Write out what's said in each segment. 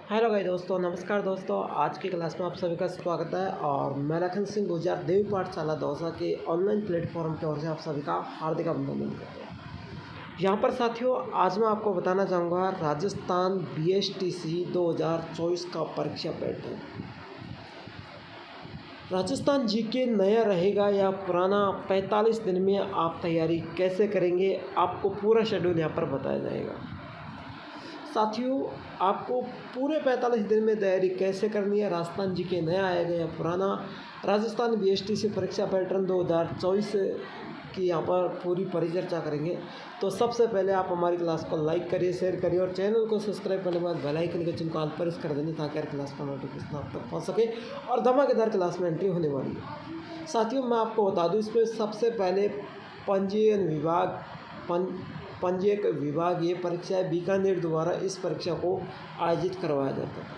Hello भाई दोस्तों, नमस्कार दोस्तों। आज की क्लास में आप सभी का स्वागत है और मैं लखन सिंह गुजर देवी पाठशाला दौसा के ऑनलाइन प्लेटफॉर्म की ओर से आप सभी का हार्दिक अभिनंदन करते हैं। यहाँ पर साथियों, आज मैं आपको बताना चाहूँगा राजस्थान BSTC 2024 का परीक्षा पैटर्न। राजस्थान जीके नया रहेगा या पुराना, 45 दिन में आप तैयारी कैसे करेंगे, आपको पूरा शेड्यूल यहाँ पर बताया जाएगा। साथियों, आपको पूरे 45 दिन में तैयारी कैसे करनी है, राजस्थान जीके नया आएगा या पुराना, राजस्थान BSTC परीक्षा पैटर्न 2024 की यहाँ पर पूरी परिचर्चा करेंगे। तो सबसे पहले आप हमारी क्लास को लाइक करिए, शेयर करिए और चैनल को सब्सक्राइब करने के बाद बेल आइकन के चिन्ह को ऑल प्रेस कर देंगे ताकि हर क्लास का नोटिफिकेशन आप तक पहुँच सके और धमाकेदार क्लास में एंट्री होने वाली है। साथियों, मैं आपको बता दूँ, इसमें सबसे पहले पंजीयक विभाग ये परीक्षा बीकानेर द्वारा इस परीक्षा को आयोजित करवाया जाता था।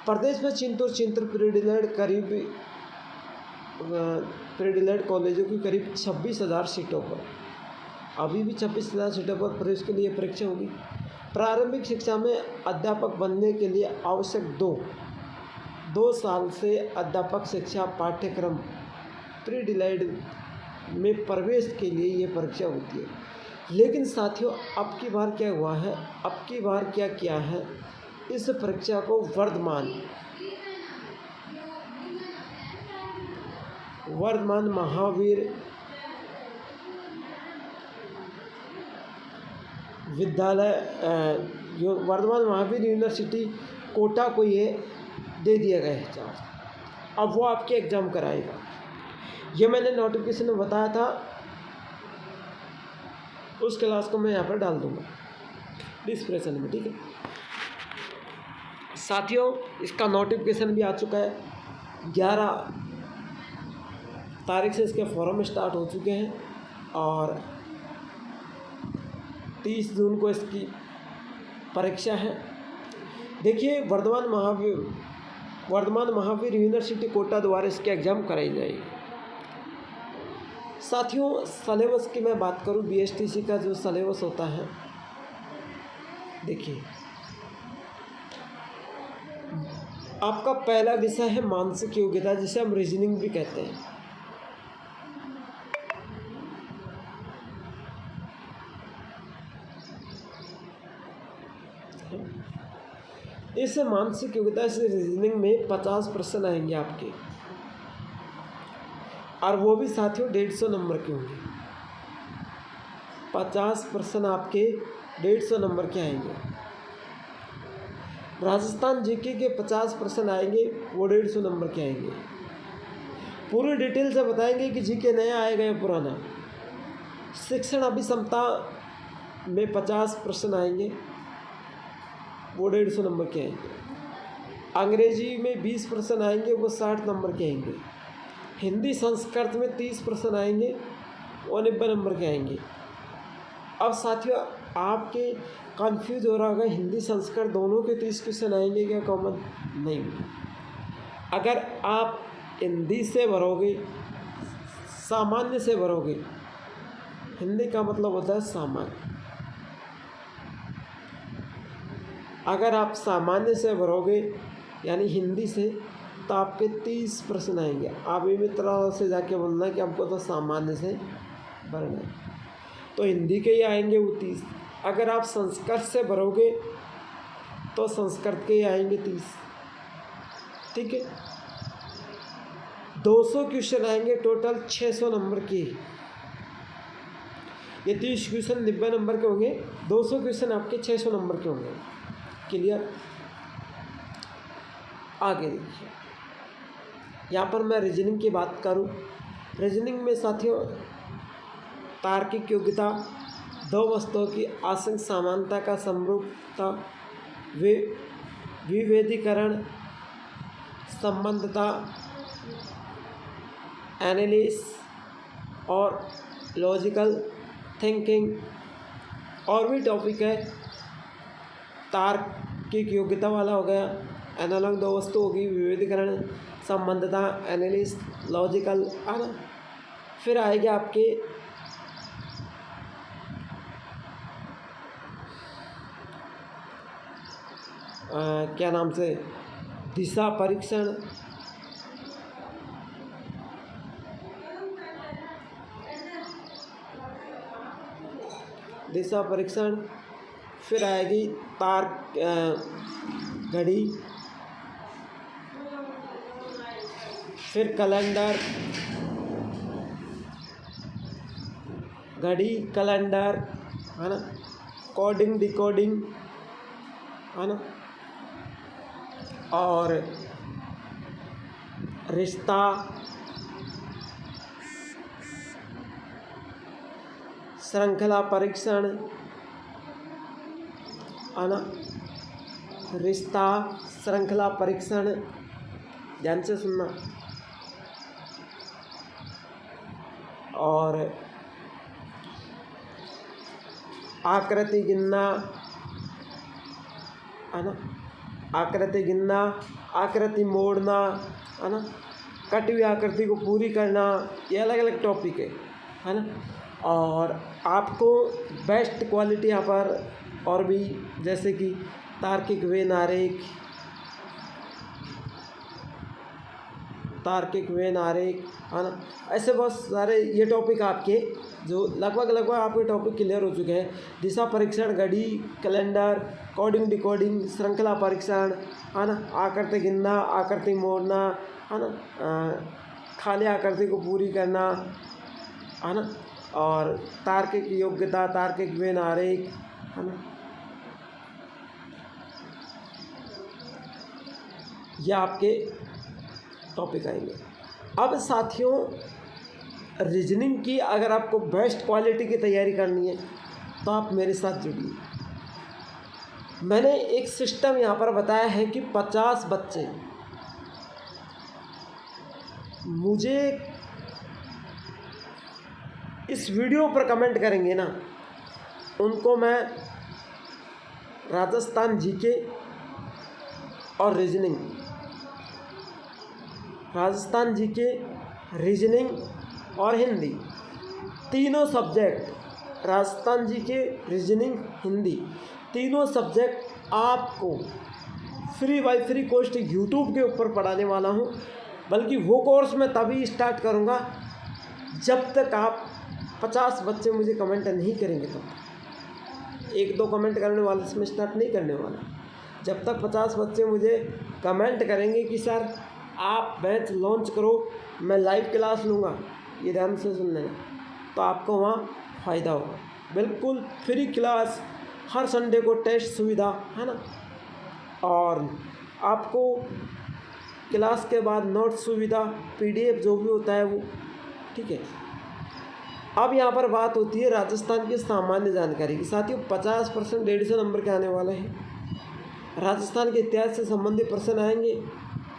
प्रदेश में चिंतूर प्रीडिलेड कॉलेजों की करीब 26,000 सीटों पर, अभी भी 26,000 सीटों पर प्रवेश के लिए परीक्षा होगी। प्रारंभिक शिक्षा में अध्यापक बनने के लिए आवश्यक 2 साल से अध्यापक शिक्षा पाठ्यक्रम प्रीडिलेड में प्रवेश के लिए ये परीक्षा होती है। लेकिन साथियों, अब की बार क्या हुआ है, अब की बार क्या किया है, इस परीक्षा को वर्धमान महावीर विद्यालय जो वर्धमान महावीर यूनिवर्सिटी कोटा को ये दे दिया गया है चार्ज। अब वो आपके एग्ज़ाम कराएगा। ये मैंने नोटिफिकेशन में बताया था, उस क्लास को मैं यहाँ पर डाल दूँगा डिस्क्रिप्शन में, ठीक है साथियों। इसका नोटिफिकेशन भी आ चुका है। 11 तारीख से इसके फॉर्म स्टार्ट हो चुके हैं और 30 जून को इसकी परीक्षा है। देखिए, वर्धमान महावीर यूनिवर्सिटी कोटा द्वारा इसके एग्ज़ाम कराई जाएगी। साथियों, सलेबस की मैं बात करूं, BSTC का जो सलेबस होता है, देखिए आपका पहला विषय है मानसिक योग्यता, जिसे हम रीजनिंग भी कहते हैं। इस मानसिक योग्यता से रीजनिंग में 50 प्रश्न आएंगे आपके, और वो भी साथियों 150 नंबर के होंगे। 50 प्रश्न आपके 150 नंबर के आएंगे। राजस्थान जीके के 50 प्रश्न आएंगे, वो 150 नंबर के आएंगे। पूरी डिटेल से बताएंगे कि जीके नया आएगा या पुराना। शिक्षण अभिक्षमता में 50 प्रश्न आएंगे, वो 150 नंबर के आएंगे। अंग्रेजी में 20 प्रश्न आएंगे, वो 60 नंबर के आएंगे। हिंदी संस्कृत में 30 प्रश्न आएंगे, वो 90 नंबर के आएंगे। अब साथियों, आपके कंफ्यूज हो रहा होगा, हिंदी संस्कृत दोनों के 30 क्वेश्चन आएंगे क्या कॉमन? नहीं। अगर आप हिंदी से भरोगे, सामान्य से भरोगे, हिंदी का मतलब होता है सामान्य, अगर आप सामान्य से भरोगे यानी हिंदी से, तो आपके 30 प्रश्न आएंगे। आप ये मित्रों से जाके बोलना कि आपको तो सामान्य से भरना है, तो हिंदी के ही आएंगे वो 30। अगर आप संस्कृत से भरोगे तो संस्कृत के ही आएंगे 30, ठीक है। 200 क्वेश्चन आएंगे टोटल, 600 नंबर के। ये 30 क्वेश्चन 90 नंबर के होंगे, 200 क्वेश्चन आपके 600 नंबर के होंगे। क्लियर? आगे देखिए, यहाँ पर मैं रीजनिंग की बात करूँ। रीजनिंग में साथियों, तार्किक योग्यता, 2 वस्तुओं की आंशिक समानता का समरूपता, विभेदीकरण, संबंधता, एनालिसिस और लॉजिकल थिंकिंग। और भी टॉपिक है, तार्किक योग्यता वाला हो गया, एनालॉग 2 वस्तु होगी, विभेदीकरण, संबंधता, एनालिसिस, लॉजिकल, है ना। फिर आएगा आपके क्या नाम से, दिशा परीक्षण, दिशा परीक्षण, फिर आएगी तार घड़ी, फिर कैलेंडर, घड़ी, कैलेंडर, है ना, कोडिंग डिकोडिंग, है ना, और रिश्ता, श्रृंखला परीक्षण, है ना, रिश्ता, श्रृंखला परीक्षण, ध्यान से सुनना, और आकृति गिनना, है ना, आकृति गिनना, आकृति मोड़ना, है ना, कटी हुई आकृति को पूरी करना, ये अलग अलग टॉपिक है ना। और आपको बेस्ट क्वालिटी यहाँ पर और भी, जैसे कि तार्किक वेन आरेख, तार्किक वेन आरेख, है ना, ऐसे बहुत सारे ये टॉपिक आपके जो लगभग आपके टॉपिक क्लियर हो चुके हैं। दिशा परीक्षण, घड़ी, कैलेंडर, कोडिंग डिकोडिंग, श्रृंखला परीक्षण, है ना, आकृति गिनना, आकृति मोड़ना, है ना, खाली आकृति को पूरी करना, है ना, और तार्किक योग्यता, तार्किक वेन आरेख, है ना, ये आपके टॉपिक आएंगे। अब साथियों, रीजनिंग की अगर आपको बेस्ट क्वालिटी की तैयारी करनी है तो आप मेरे साथ जुड़िए। मैंने एक सिस्टम यहाँ पर बताया है कि 50 बच्चे मुझे इस वीडियो पर कमेंट करेंगे ना, उनको मैं राजस्थान जीके और रीजनिंग, राजस्थान जीके, रीजनिंग और हिंदी, तीनों subject, Rajasthan GK, reasoning, Hindi, तीनों सब्जेक्ट आपको free by free cost YouTube के ऊपर पढ़ाने वाला हूँ। बल्कि वो कोर्स मैं तभी स्टार्ट करूँगा जब तक आप 50 बच्चे मुझे कमेंट नहीं करेंगे। तो 1-2 कमेंट करने वाले से मैं स्टार्ट नहीं करने वाला। जब तक 50 बच्चे मुझे कमेंट करेंगे कि सर आप बैच लॉन्च करो, मैं लाइव क्लास लूँगा, ये ध्यान से सुन लेना, तो आपको वहाँ फ़ायदा होगा। बिल्कुल फ्री क्लास, हर संडे को टेस्ट सुविधा, है ना, और आपको क्लास के बाद नोट सुविधा, PDF जो भी होता है वो, ठीक है। अब यहाँ पर बात होती है राजस्थान की सामान्य जानकारी की। साथियों 50% 150 नंबर के आने वाले हैं। राजस्थान के इतिहास से संबंधित प्रश्न आएंगे,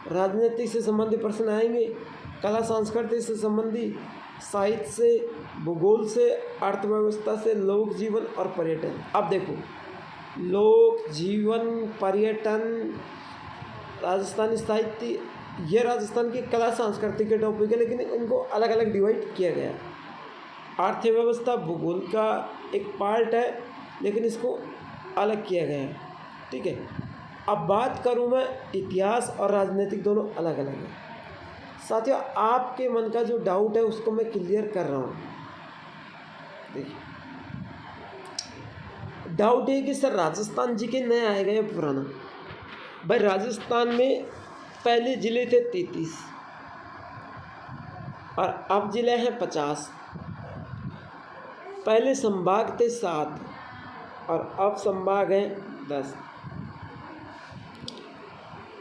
राजनीति से संबंधित प्रश्न आएंगे, कला संस्कृति से संबंधी, साहित्य से, भूगोल से, अर्थव्यवस्था से, लोक जीवन और पर्यटन। अब देखो, लोक जीवन, पर्यटन, राजस्थानी साहित्य, ये राजस्थान की कला संस्कृति के टॉपिक है, लेकिन इनको अलग अलग डिवाइड किया गया। अर्थव्यवस्था भूगोल का एक पार्ट है, लेकिन इसको अलग किया गया है, ठीक है। अब बात करूँ मैं, इतिहास और राजनीतिक दोनों अलग अलग है। साथियों आपके मन का जो डाउट है उसको मैं क्लियर कर रहा हूँ। देखिए, डाउट है कि सर राजस्थान जी के नए आएगा या पुराना। भाई राजस्थान में पहले ज़िले थे 33 और अब ज़िले हैं 50। पहले संभाग थे 7 और अब संभाग हैं 10।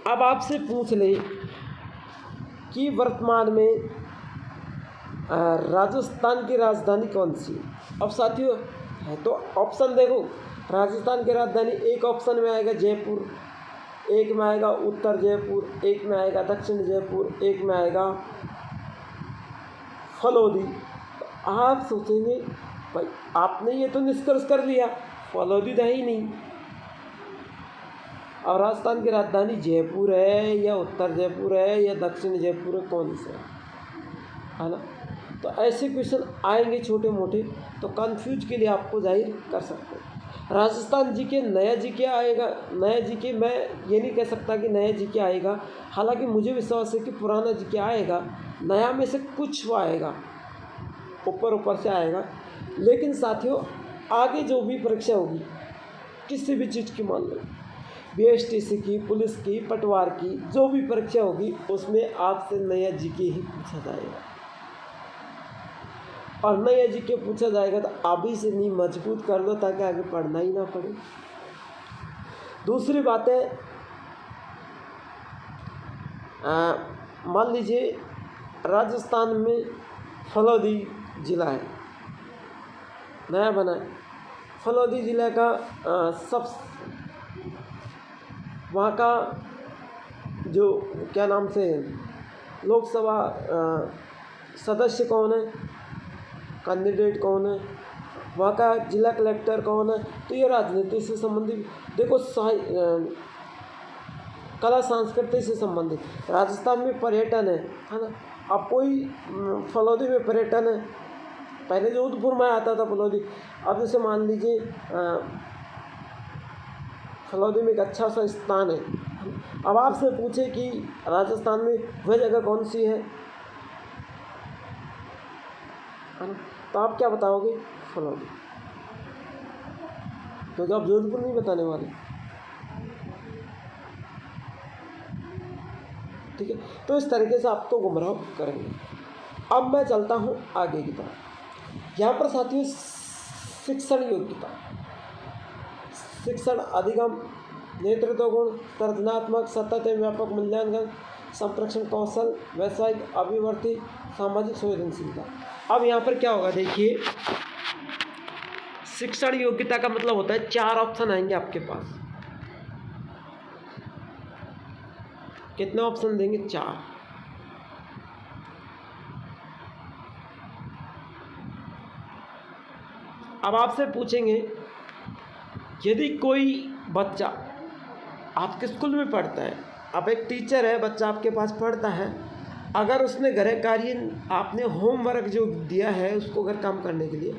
अब आपसे पूछ ले कि वर्तमान में राजस्थान की राजधानी कौन सी। अब साथियों है तो ऑप्शन देखो, राजस्थान की राजधानी एक ऑप्शन में आएगा जयपुर, एक में आएगा उत्तर जयपुर, एक में आएगा दक्षिण जयपुर, एक में आएगा फलोदी। तो आप सोचेंगे भाई आपने ये तो निष्कर्ष कर लिया फलोदी है ही नहीं। और राजस्थान की राजधानी जयपुर है या उत्तर जयपुर है या दक्षिण जयपुर है, कौन सा है ना। तो ऐसे क्वेश्चन आएंगे छोटे मोटे, तो कंफ्यूज के लिए आपको जाहिर कर सकते हैं। राजस्थान जीके नया जीके आएगा, नया जीके मैं ये नहीं कह सकता कि नया जीके आएगा, हालांकि मुझे विश्वास है कि पुराना जीके आएगा, नया में से कुछ वो आएगा, ऊपर ऊपर से आएगा। लेकिन साथियों आगे जो भी परीक्षा होगी किसी भी चीज़ की, मान लो BSTC की, पुलिस की, पटवार की, जो भी परीक्षा होगी उसमें आपसे नया जीके ही पूछा जाएगा। और नया जीके पूछा जाएगा तो अभी से नहीं मजबूत कर लो ताकि आगे पढ़ना ही ना पड़े। दूसरी बात है, मान लीजिए राजस्थान में फलौदी ज़िला है, नया बना है। फलौदी ज़िला का सब वहाँ का जो क्या नाम से लोकसभा सदस्य कौन है, कैंडिडेट कौन है, वहाँ का जिला कलेक्टर कौन है, तो ये राजनीति से संबंधित, देखो कला संस्कृति से संबंधित। राजस्थान में पर्यटन है ना। अब कोई फलौदी में पर्यटन है, पहले जोधपुर में आता था फलौदी, अब जैसे मान लीजिए फलौदी में एक अच्छा सा स्थान है। अब आपसे पूछे कि राजस्थान में वह जगह कौन सी है ना, तो आप क्या बताओगे? फलौदी, क्योंकि आप जोधपुर नहीं बताने वाले। ठीक है, तो इस तरीके से आप तो गुमराह करेंगे। अब मैं चलता हूँ आगे की तरफ। यहाँ पर साथियों शिक्षण योग्यता, शिक्षण अधिगम, नेतृत्व गुण, सर्जनात्मक, सतत एवं व्यापक मूल्यांकन, संप्रेषण कौशल, वैश्विक अभिवृद्धि, सामाजिक संवेदनशीलता। अब यहाँ पर क्या होगा देखिए, शिक्षण योग्यता का मतलब होता है 4 ऑप्शन आएंगे आपके पास। कितने ऑप्शन देंगे? 4। अब आपसे पूछेंगे यदि कोई बच्चा आपके स्कूल में पढ़ता है, आप एक टीचर है, बच्चा आपके पास पढ़ता है, अगर उसने गृह कार्य, आपने होमवर्क जो दिया है उसको घर काम करने के लिए,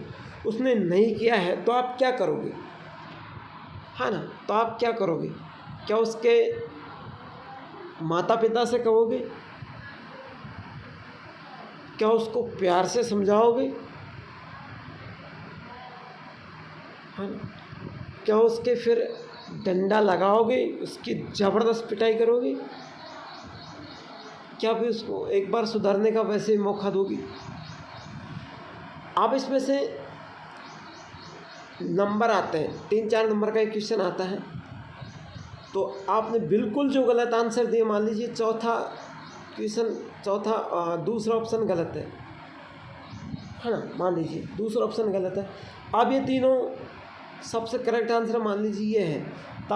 उसने नहीं किया है, तो आप क्या करोगे? है ना, तो आप क्या करोगे? क्या उसके माता पिता से कहोगे? क्या उसको प्यार से समझाओगे? है ना, क्या उसके फिर डंडा लगाओगे, उसकी ज़बरदस्त पिटाई करोगे? क्या फिर उसको एक बार सुधरने का वैसे ही मौका दोगी? आप इसमें से नंबर आते हैं, 3-4 नंबर का एक क्वेश्चन आता है, तो आपने बिल्कुल जो गलत आंसर दिए, मान लीजिए चौथा दूसरा ऑप्शन गलत है ना, मान लीजिए दूसरा ऑप्शन गलत है। अब ये तीनों सबसे करेक्ट आंसर मान लीजिए ये है, तो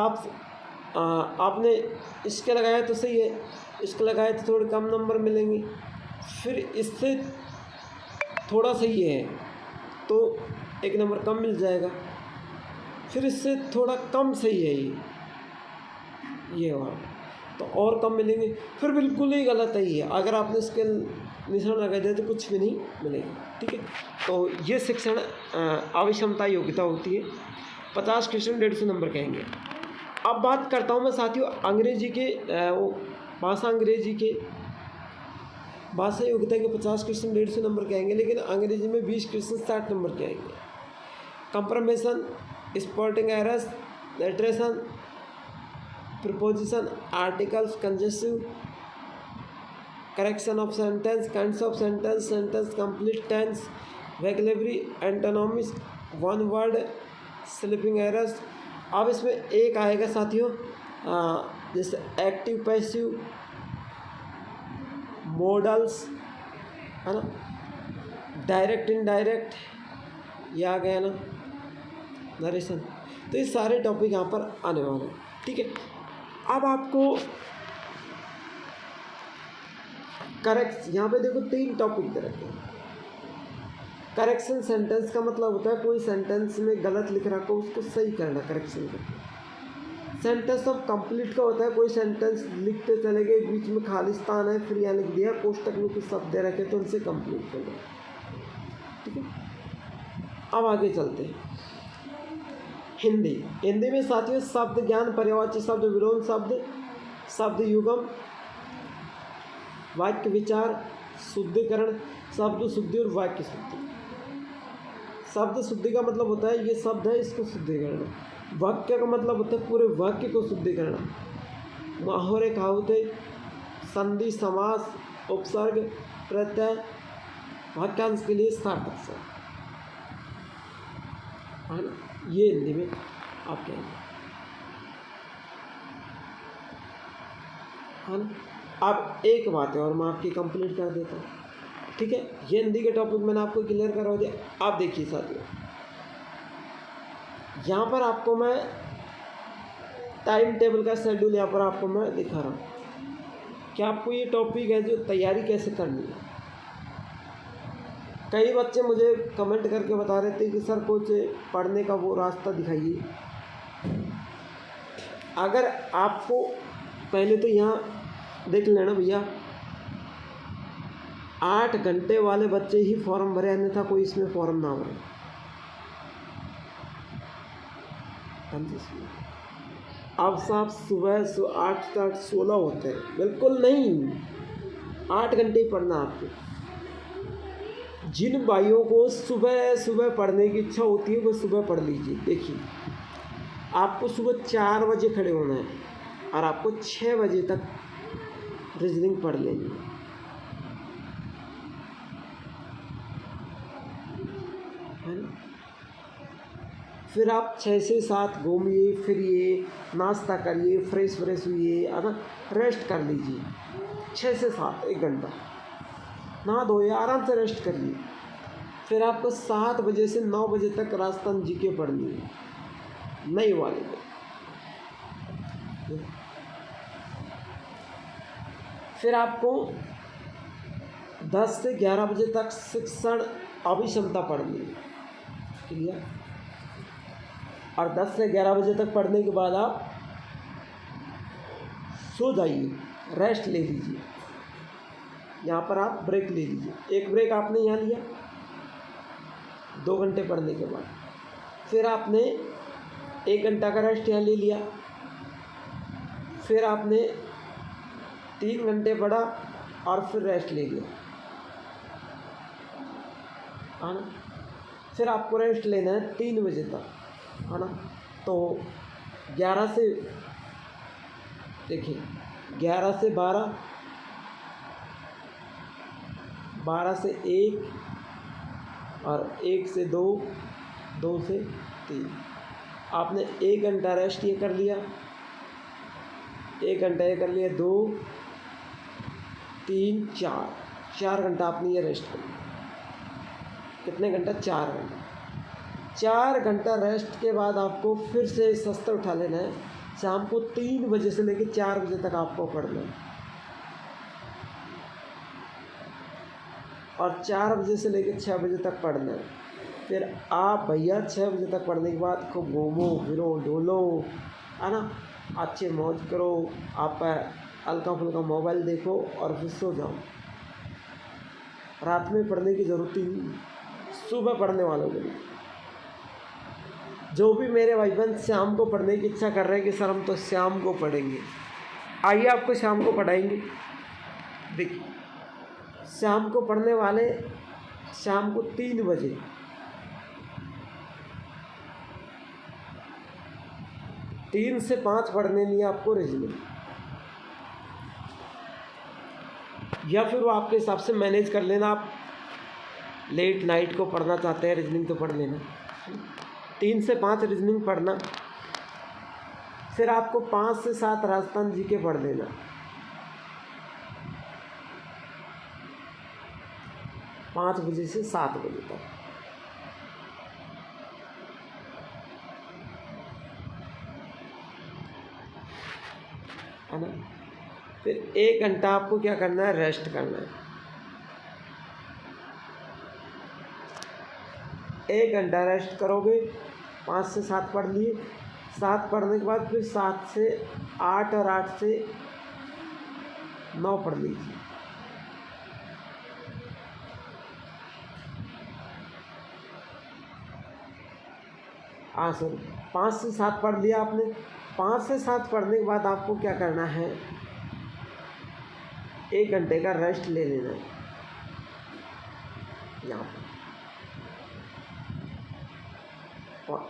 आपने इसके लगाया तो सही है, इसके लगाए तो थोड़े कम नंबर मिलेंगे, फिर इससे थोड़ा सही है तो 1 नंबर कम मिल जाएगा, फिर इससे थोड़ा कम सही है ये हुआ तो और कम मिलेंगे, फिर बिल्कुल ही गलत है ये, अगर आपने इसके निशान लगा दिया तो कुछ भी नहीं मिलेगा। ठीक है, तो ये शिक्षण अभिक्षमता योग्यता होती है। 50 क्वेश्चन 150 नंबर कहेंगे। अब बात करता हूँ मैं साथियों अंग्रेजी के, भाषा योग्यता के 50 क्वेश्चन 150 नंबर के आएंगे, लेकिन अंग्रेजी में 20 क्वेश्चन 60 नंबर के आएंगे। Comprehension, spotting errors, alliteration, preposition, articles, conjunctive, correction of sentence, kinds of sentence, sentence complete tense, vocabulary, antonyms, one word, spelling errors. अब इसमें एक आएगा साथियों जैसे एक्टिव पैसिव, मॉडल्स, है ना, डायरेक्ट इनडायरेक्ट, ये आ गया ना, नरेशन। तो ये सारे टॉपिक यहाँ पर आने वाले हैं। ठीक है, अब आपको करेक्ट, यहाँ पे देखो 3 टॉपिक दे रखे हैं। करेक्शन सेंटेंस का मतलब होता है कोई सेंटेंस में गलत लिख रखा हो उसको सही करना, करेक्शन करना। सेंटेंस ऑफ कंप्लीट का होता है कोई सेंटेंस लिखते चले गए, बीच में खाली स्थान है, फिर यहाँ लिख दिया, कोष्टक में कुछ शब्द दे रखे तो उनसे कंप्लीट कर दो। ठीक है, अब आगे चलते हैं। हिंदी। हिंदी में साथियों शब्द ज्ञान, पर्यायवाची शब्द, विलोम शब्द, शब्द युगम, वाक्य विचार, शुद्धिकरण, शब्द शुद्धि और वाक्य शुद्धि। शब्द शुद्धि का मतलब होता है ये शब्द है इसको शुद्धि करना। वाक्य का मतलब होता है पूरे वाक्य को शुद्धि करना। मुहावरे, कहावतें, संधि, समास, उपसर्ग, प्रत्यय, वाक्यांश के लिए सार्थक से है ना, ये हिंदी में आप कहेंगे है ना। अब एक बात है और मैं आपकी कंप्लीट कर देता हूँ, ठीक है। ये हिंदी के टॉपिक मैंने आपको क्लियर करवा दिया। आप देखिए साथियों, यहाँ पर आपको मैं टाइम टेबल का शेड्यूल यहाँ पर आपको मैं दिखा रहा हूँ कि आपको ये टॉपिक है जो तैयारी कैसे करनी है। कई बच्चे मुझे कमेंट करके बता रहे थे कि सर कुछ पढ़ने का वो रास्ता दिखाइए। अगर आपको पहले तो यहाँ देख लेना भैया, 8 घंटे वाले बच्चे ही फॉर्म भरे, अन्यथा कोई इसमें फॉर्म ना भरे। अब साहब सुबह 8 से 8 16 होते हैं, बिल्कुल नहीं, 8 घंटे ही पढ़ना आपको। जिन भाइयों को सुबह सुबह पढ़ने की इच्छा होती है वो सुबह पढ़ लीजिए। देखिए आपको सुबह 4 बजे खड़े होना है और आपको 6 बजे तक रीजनिंग पढ़ लेनी है ना। फिर आप 6 से 7 घूमिए फिरिए, नाश्ता करिए, फ्रेश हुइए, है ना, रेस्ट कर लीजिए। 6 से 7 1 घंटा नहा धोए आराम से रेस्ट करिए। फिर आपको 7 बजे से 9 बजे तक राजस्थान जीके पढ़नी है, नई वाले में। फिर आपको 10 से 11 बजे तक शिक्षण अभिक्षमता पढ़नी है, क्लियर। और 10 से 11 बजे तक पढ़ने के बाद आप सो जाइए, रेस्ट ले लीजिए। यहाँ पर आप ब्रेक ले लीजिए। एक ब्रेक आपने यहाँ लिया 2 घंटे पढ़ने के बाद, फिर आपने 1 घंटा का रेस्ट यहाँ ले लिया, फिर आपने 3 घंटे पढ़ा और फिर रेस्ट ले लिया, है ना। फिर आपको रेस्ट लेना है 3 बजे तक, है ना। तो 11 से देखिए 11 से 12, 12 से 1 और 1 से 2, 2 से 3। आपने 1 घंटा रेस्ट ये कर लिया, 1 घंटा ये कर लिया, 2 3 4 घंटा आपने ये रेस्ट कर लिया। कितने घंटा? 4 घंटा। 4 घंटा रेस्ट के बाद आपको फिर से शस्त्र उठा लेना है। शाम को 3 बजे से लेकर 4 बजे तक आपको पढ़ना है, और 4 बजे से लेकर 6 बजे तक पढ़ना है। फिर आप भैया 6 बजे तक पढ़ने के बाद खूब घूमो फिरो डोलो, है ना, अच्छे मौज करो, आप हल्का फुल्का मोबाइल देखो और फिर सो जाओ। रात में पढ़ने की ज़रूरत ही नहीं, सुबह पढ़ने वालों के लिए। जो भी मेरे भाई बहन शाम को पढ़ने की इच्छा कर रहे हैं कि सर हम तो शाम को पढ़ेंगे, आइए आपको शाम को पढ़ाएंगे। देखिए शाम को पढ़ने वाले शाम को 3 बजे 3 से 5 पढ़ने लिए आपको रीजनिंग, या फिर वो आपके हिसाब से मैनेज कर लेना। आप लेट नाइट को पढ़ना चाहते हैं रीजनिंग तो पढ़ लेना, 3 से 5 रीजनिंग पढ़ना। फिर आपको 5 से 7 राजस्थान जीके पढ़ लेना। पाँच बजे से 7 बजे तक, है ना। फिर 1 घंटा आपको क्या करना है? रेस्ट करना है। 1 घंटा रेस्ट करोगे, 5 से 7 पढ़ लिए, 7 पढ़ने के बाद फिर 7 से 8 और 8 से 9 पढ़ लीजिए। सॉरी 5 से 7 पढ़ लिया आपने। 5 से 7 पढ़ने के बाद आपको क्या करना है, 1 घंटे का रेस्ट ले लेना है। यहाँ पर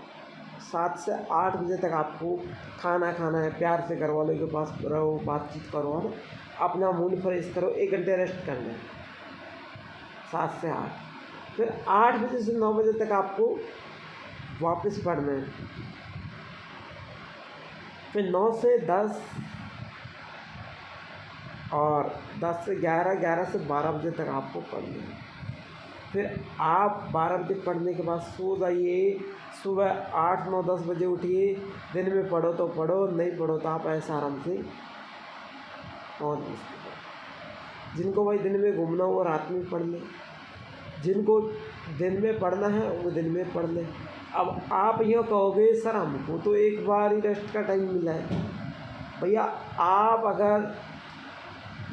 7 से 8 बजे तक आपको खाना खाना है। प्यार से घर वालों के पास रहो, बातचीत करो, है ना, अपना मूड फ्रेश करो। 1 घंटे रेस्ट करना है 7 से 8। फिर 8 बजे से 9 बजे तक आपको वापस पढ़ना है। फिर 9 से 10 और 10 से 11, 11 से 12 बजे तक आपको पढ़ना है। फिर आप 12 बजे पढ़ने के बाद सो जाइए। सुबह 8, 9, 10 बजे उठिए। दिन में पढ़ो तो पढ़ो, नहीं पढ़ो तो आप ऐसा आराम से और जिनको भाई दिन में घूमना हो वो रात में पढ़ लें, जिनको दिन में पढ़ना है वो दिन में पढ़ लें। अब आप यह कहोगे सर हमको तो एक बार ही रेस्ट का टाइम मिला है। भैया आप अगर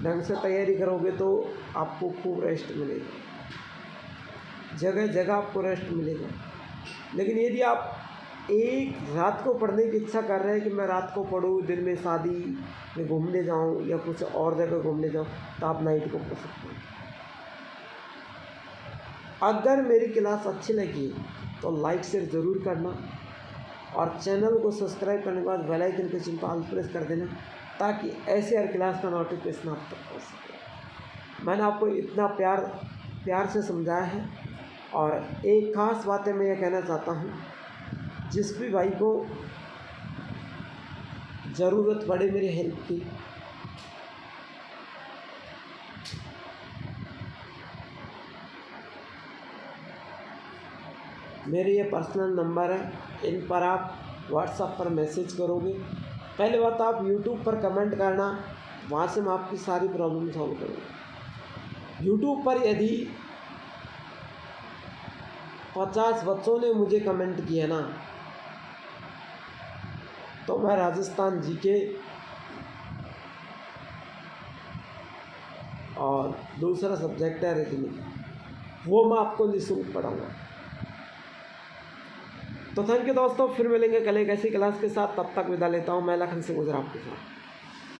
ढंग से तैयारी करोगे तो आपको खूब रेस्ट मिलेगा, जगह जगह आपको रेस्ट मिलेगा। लेकिन यदि आप एक रात को पढ़ने की इच्छा कर रहे हैं कि मैं रात को पढूँ, दिन में शादी में घूमने जाऊँ या कुछ और जगह घूमने जाऊँ, तो आप नाइट को पढ़ सकते हैं। अगर मेरी क्लास अच्छी लगी तो लाइक शेयर ज़रूर करना और चैनल को सब्सक्राइब करने के बाद बेल आइकन के चिन्ह पर ऑल प्रेस कर देना, ताकि ऐसे हर क्लास का नोटिफिकेशन आप तक पहुँच सके। मैंने आपको इतना प्यार से समझाया है। और एक ख़ास बात है, मैं ये कहना चाहता हूँ, जिस भी भाई को ज़रूरत पड़े मेरी हेल्प की, मेरे ये पर्सनल नंबर है, इन पर आप व्हाट्सएप पर मैसेज करोगे। पहले बात आप यूट्यूब पर कमेंट करना, वहाँ से मैं आपकी सारी प्रॉब्लम सॉल्व करूँगा। यूट्यूब पर यदि 50 बच्चों ने मुझे कमेंट किया ना, तो मैं राजस्थान जीके और दूसरा सब्जेक्ट है रीजनिंग, वो मैं आपको निःशुल्क पढ़ाऊँगा। तो थैंक यू दोस्तों, फिर मिलेंगे कल एक ऐसी क्लास के साथ। तब तक विदा लेता हूँ मैं लखन सिंह गुजर आपके साथ।